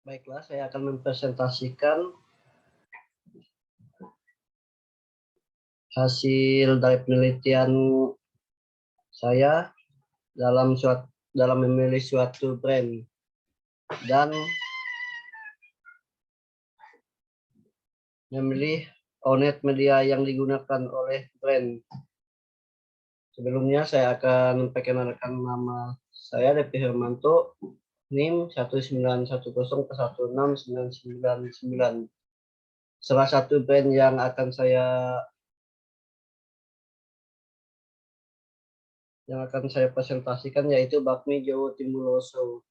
Baiklah, saya akan mempresentasikan hasil dari penelitian saya dalam memilih suatu brand dan memilih owned media yang digunakan oleh brand. Sebelumnya saya akan memperkenalkan nama saya, Depi Hermanto, NIM 191016999. Salah satu brand yang akan saya presentasikan yaitu Bakmi Jawa Timbuloso.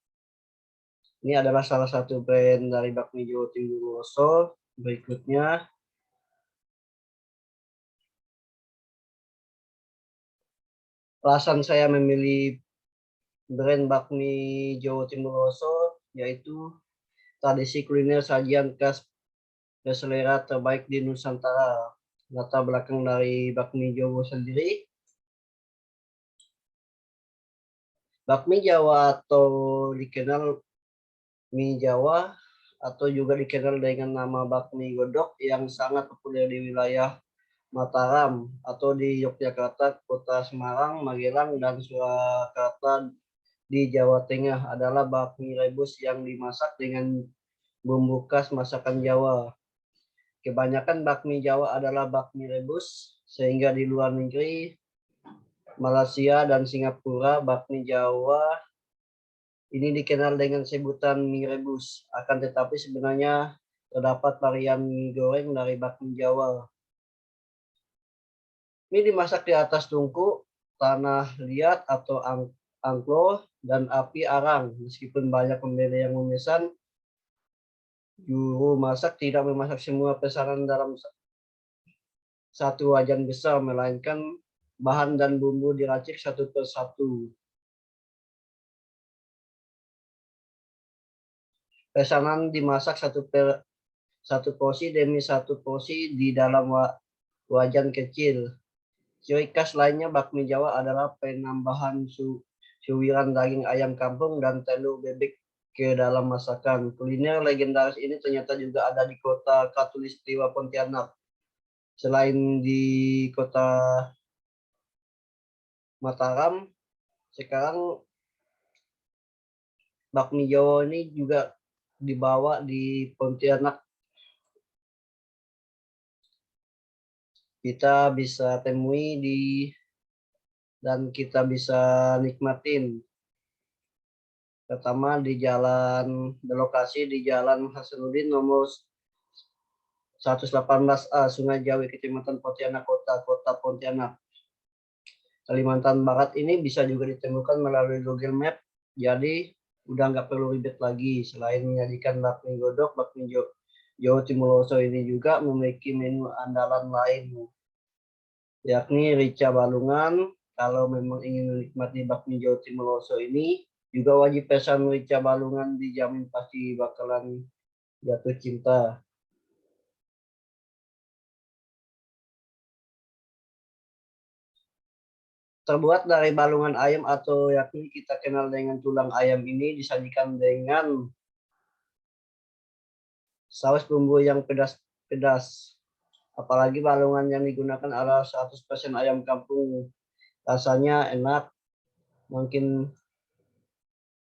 Ini adalah salah satu brand dari Bakmi Jawa Timbuloso. Berikutnya, alasan saya memilih brand Bakmi Jawa Timbuloso yaitu tradisi kuliner sajian khas berselera terbaik di Nusantara. Latar belakang dari Bakmi Jawa sendiri, Bakmi Jawa atau dikenal mie Jawa atau juga dikenal dengan nama bakmi godok yang sangat populer di wilayah Mataram atau di Yogyakarta, Kota Semarang, Magelang, dan Surakarta di Jawa Tengah adalah bakmi rebus yang dimasak dengan bumbu khas masakan Jawa. Kebanyakan bakmi Jawa adalah bakmi rebus, sehingga di luar negeri, Malaysia dan Singapura, bakmi Jawa ini dikenal dengan sebutan mie rebus. Akan tetapi sebenarnya terdapat varian mie goreng dari bakmi Jawa. Mie dimasak di atas tungku, tanah liat atau angklo, dan api arang. Meskipun banyak pembeli yang memesan, juru masak tidak memasak semua pesanan dalam satu wajan besar, melainkan bahan dan bumbu diracik satu persatu. Pesanan dimasak satu porsi demi satu porsi di dalam wajan kecil. Ciri khas lainnya bakmi Jawa adalah penambahan suwiran daging ayam kampung dan telur bebek ke dalam masakan. Kuliner legendaris ini ternyata juga ada di kota Khatulistiwa Pontianak. Selain di kota Mataram, sekarang bakmi Jawa ini juga dibawa di Pontianak. Kita bisa temui dan kita bisa nikmatin. Pertama berlokasi di Jalan Hasanuddin nomor 118A, Sungai Jawi, Kecamatan Pontianak, Kota Pontianak, Kalimantan Barat. Ini bisa juga ditemukan melalui Google Map, jadi udah nggak perlu ribet lagi. Selain menyajikan bakmi godok, bakmi Jawa Timbuloso ini juga memiliki menu andalan lain, yakni rica balungan. Kalau memang ingin menikmati bakmi Jawa Timbuloso ini, juga wajib pesan rica balungan, dijamin pasti bakalan jatuh cinta. Terbuat dari balungan ayam atau yakni kita kenal dengan tulang ayam ini disajikan dengan saus bumbu yang pedas-pedas. Apalagi balungan yang digunakan adalah 100% ayam kampung. Rasanya enak, makin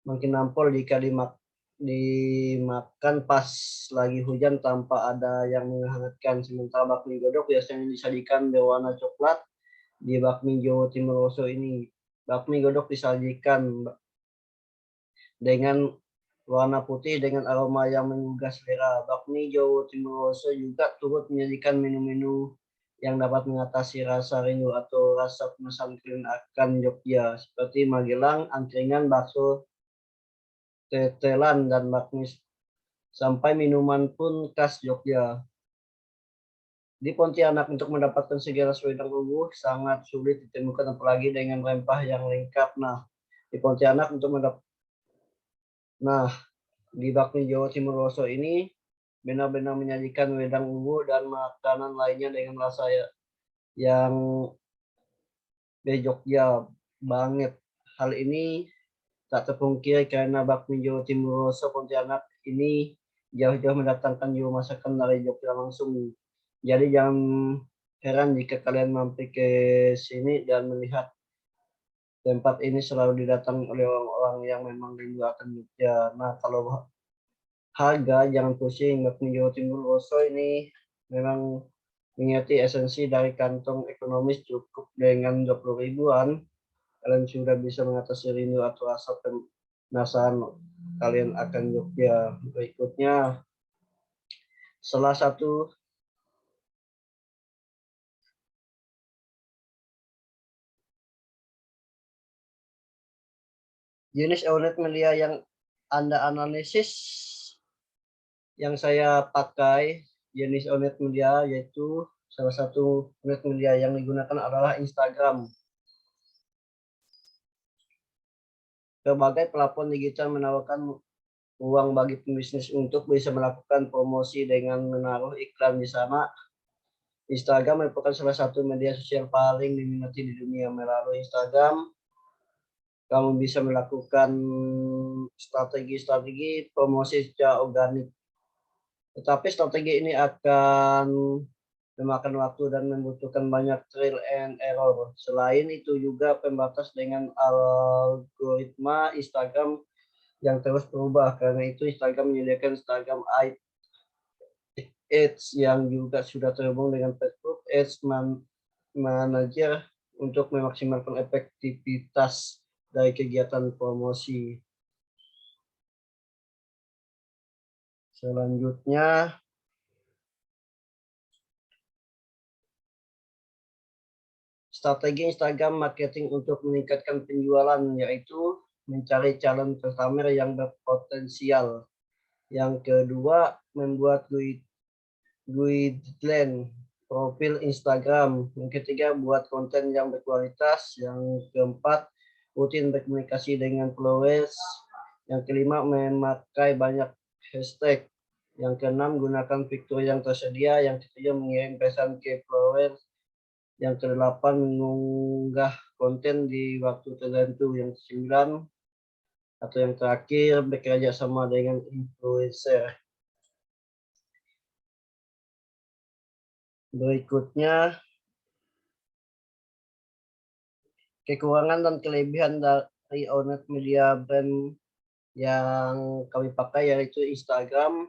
nampol jika dimakan pas lagi hujan tanpa ada yang menghangatkan. Sementara bakmi godok biasanya disajikan berwarna coklat. Di bakmi Jawa Timbuloso ini, bakmi godok disajikan dengan warna putih dengan aroma yang menggugah selera. Bakmi Jawa Timbuloso juga turut menyajikan menu-menu yang dapat mengatasi rasa rindu atau rasa penasaran akan Jogja, seperti Magelang, angkringan, bakso, tetelan, dan bakmi, sampai minuman pun khas Jogja. Di Pontianak, untuk mendapatkan segelas wedang ungu sangat sulit ditemukan, apalagi dengan rempah yang lengkap. Di Pontianak di Bakmi Jawa Timbuloso ini benar-benar menyajikan wedang ungu dan makanan lainnya dengan rasa yang Jogja banget. Hal ini tak terpungkiri karena Bakmi Jawa Timbuloso Pontianak ini jauh-jauh mendatangkan juru masakan dari Jogja langsung. Jadi jangan heran jika kalian mampir ke sini dan melihat tempat ini selalu didatangi oleh orang-orang yang memang rindu akan Jogja. Nah, kalau harga jangan pusing, bakmi Jawa Timur Rosso ini memang mengerti esensi dari kantong ekonomis cukup dengan 20 ribuan. Kalian sudah bisa mengatasi rindu atau rasa penasaran kalian akan Jogja. Berikutnya, salah satu jenis outlet media yang Anda analisis yang saya pakai jenis outlet media, yaitu salah satu outlet media yang digunakan adalah Instagram. Berbagai platform digital menawarkan uang bagi pembisnis untuk bisa melakukan promosi dengan menaruh iklan di sana. Instagram merupakan salah satu media sosial paling diminati di dunia. Melalui Instagram, kamu bisa melakukan strategi-strategi promosi secara organik. Tetapi strategi ini akan memakan waktu dan membutuhkan banyak trial and error. Selain itu juga pembatas dengan algoritma Instagram yang terus berubah. Karena itu Instagram menyediakan Instagram Ads yang juga sudah terhubung dengan Facebook Ads Manager untuk memaksimalkan efektivitas dari kegiatan promosi. Selanjutnya, strategi Instagram marketing untuk meningkatkan penjualan, yaitu mencari calon customer yang berpotensial. Yang kedua, membuat guideline profil Instagram. Yang ketiga, buat konten yang berkualitas. Yang keempat, rutin berkomunikasi dengan followers. Yang kelima, memakai banyak hashtag. Yang keenam, gunakan fitur yang tersedia. Yang ketujuh, mengirim pesan ke followers. Yang kedelapan, mengunggah konten di waktu tertentu. Yang kesembilan atau yang terakhir, bekerja sama dengan influencer. Berikutnya, kekurangan dan kelebihan dari outlet media brand yang kami pakai, yaitu Instagram.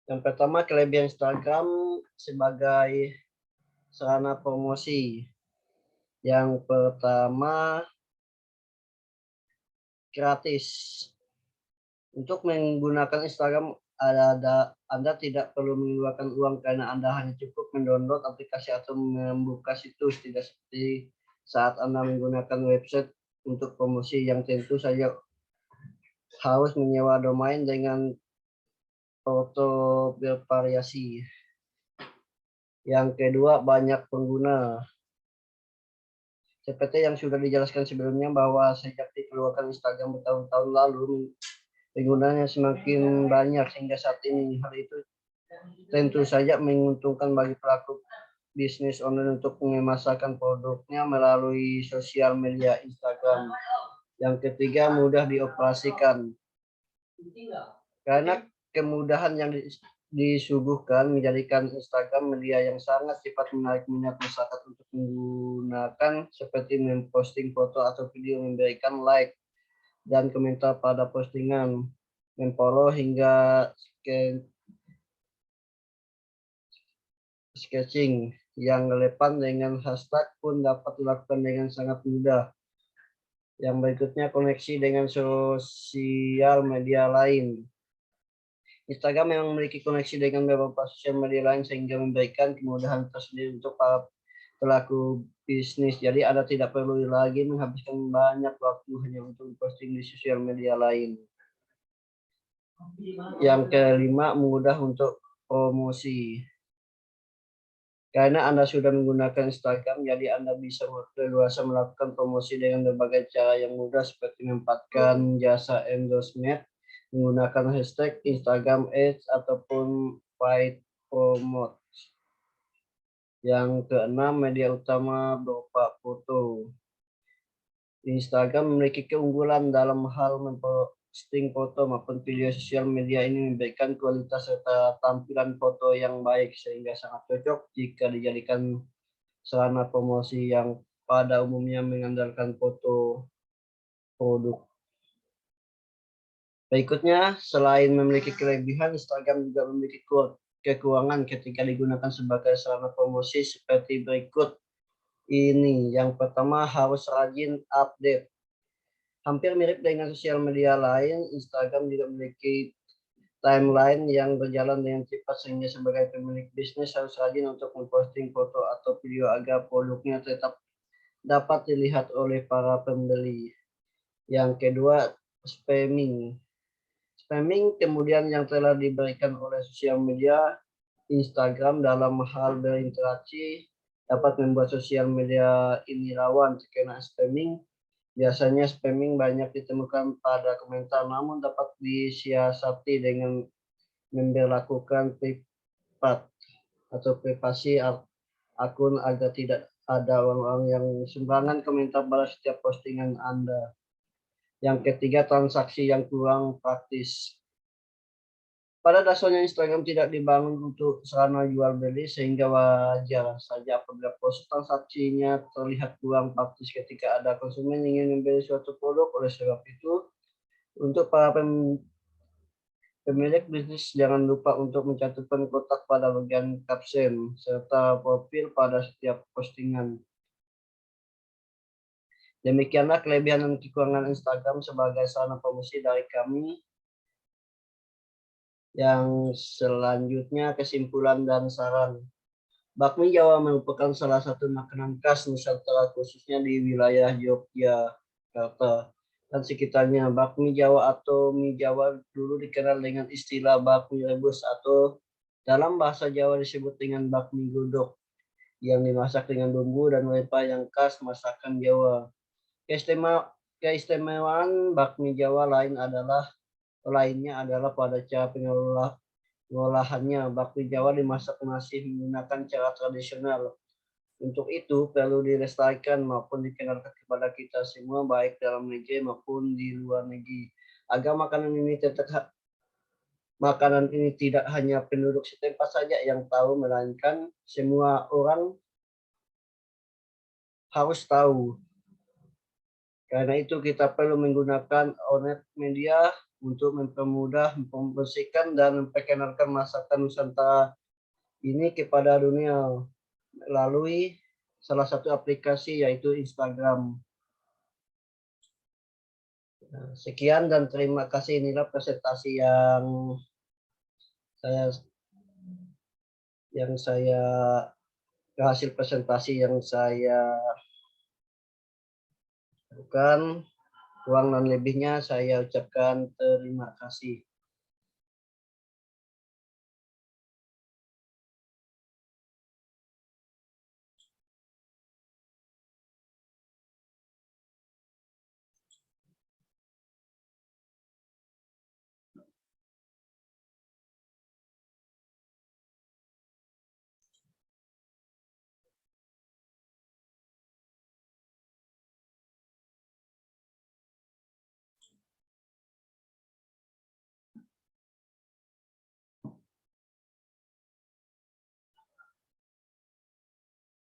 Yang pertama, kelebihan Instagram sebagai sarana promosi. Yang pertama, gratis. Untuk menggunakan Instagram, Anda tidak perlu mengeluarkan uang karena Anda hanya cukup mendownload aplikasi atau membuka situs, tidak seperti saat Anda menggunakan website untuk promosi yang tentu saja harus menyewa domain dengan foto bervariasi. Yang kedua, banyak pengguna. Seperti yang sudah dijelaskan sebelumnya bahwa sejak dikeluarkan Instagram bertahun-tahun lalu, penggunanya semakin banyak sehingga saat ini. Hal itu tentu saja menguntungkan bagi pelaku bisnis online untuk memasarkan produknya melalui sosial media Instagram. Yang ketiga, mudah dioperasikan. Karena kemudahan yang disuguhkan menjadikan Instagram media yang sangat cepat menarik minat masyarakat untuk menggunakan, seperti memposting foto atau video, memberikan like dan komentar pada postingan, memfollow hingga sketching yang relevan dengan hashtag pun dapat dilakukan dengan sangat mudah. Yang berikutnya, koneksi dengan sosial media lain. Instagram memang memiliki koneksi dengan beberapa sosial media lain sehingga memberikan kemudahan tersendiri untuk para pelaku bisnis. Jadi Anda tidak perlu lagi menghabiskan banyak waktu hanya untuk posting di sosial media lain. Yang kelima, mudah untuk promosi. Karena Anda sudah menggunakan Instagram, jadi Anda bisa leluasa melakukan promosi dengan berbagai cara yang mudah, seperti menempatkan jasa endorsement, menggunakan hashtag Instagram Ads, ataupun paid promote. Yang keenam, media utama berupa foto. Instagram memiliki keunggulan dalam hal posting foto maupun video sosial media ini memberikan kualitas serta tampilan foto yang baik sehingga sangat cocok jika dijadikan sarana promosi yang pada umumnya mengandalkan foto produk. Berikutnya, selain memiliki kelebihan, Instagram juga memiliki kekurangan ketika digunakan sebagai sarana promosi seperti berikut ini. Yang pertama, harus rajin update. Hampir mirip dengan sosial media lain, Instagram juga memiliki timeline yang berjalan dengan cepat sehingga sebagai pemilik bisnis harus rajin untuk memposting foto atau video agar produknya tetap dapat dilihat oleh para pembeli. Yang kedua, spamming. Spamming kemudian yang telah diberikan oleh sosial media Instagram dalam hal berinteraksi dapat membuat sosial media ini rawan terkena spamming. Biasanya spamming banyak ditemukan pada komentar, namun dapat disiasati dengan memberlakukan privat atau privasi akun agar tidak ada orang-orang yang sembarangan komentar pada setiap postingan Anda. Yang ketiga, transaksi yang kurang praktis. Pada dasarnya Instagram tidak dibangun untuk sarana jual beli sehingga wajar saja apabila proses transaksinya terlihat kurang praktis ketika ada konsumen ingin membeli suatu produk. Oleh sebab itu, untuk para pemilik bisnis jangan lupa untuk mencantumkan kotak pada bagian caption serta profil pada setiap postingan. Demikianlah kelebihan dan kekurangan Instagram sebagai sarana promosi dari kami. Yang selanjutnya, kesimpulan dan saran. Bakmi Jawa merupakan salah satu makanan khas Nusantara khususnya di wilayah Yogyakarta dan sekitarnya. Bakmi Jawa atau mie Jawa dulu dikenal dengan istilah bakmi rebus atau dalam bahasa Jawa disebut dengan bakmi godok yang dimasak dengan bumbu dan rempah yang khas masakan Jawa. Keistimewaan bakmi Jawa lainnya adalah pada cara pengolahannya. Bakmi Jawa dimasak masih menggunakan cara tradisional. Untuk itu perlu dilestarikan maupun dikenalkan kepada kita semua baik dalam negeri maupun di luar negeri agar makanan ini tidak hanya penduduk setempat saja yang tahu, melainkan semua orang harus tahu. Karena itu kita perlu menggunakan online media untuk mempermudah, mempromosikan dan memperkenalkan masakan Nusantara ini kepada dunia melalui salah satu aplikasi yaitu Instagram. Sekian dan terima kasih. Inilah presentasi hasil presentasi yang saya lakukan. Kurang dan lebihnya saya ucapkan terima kasih.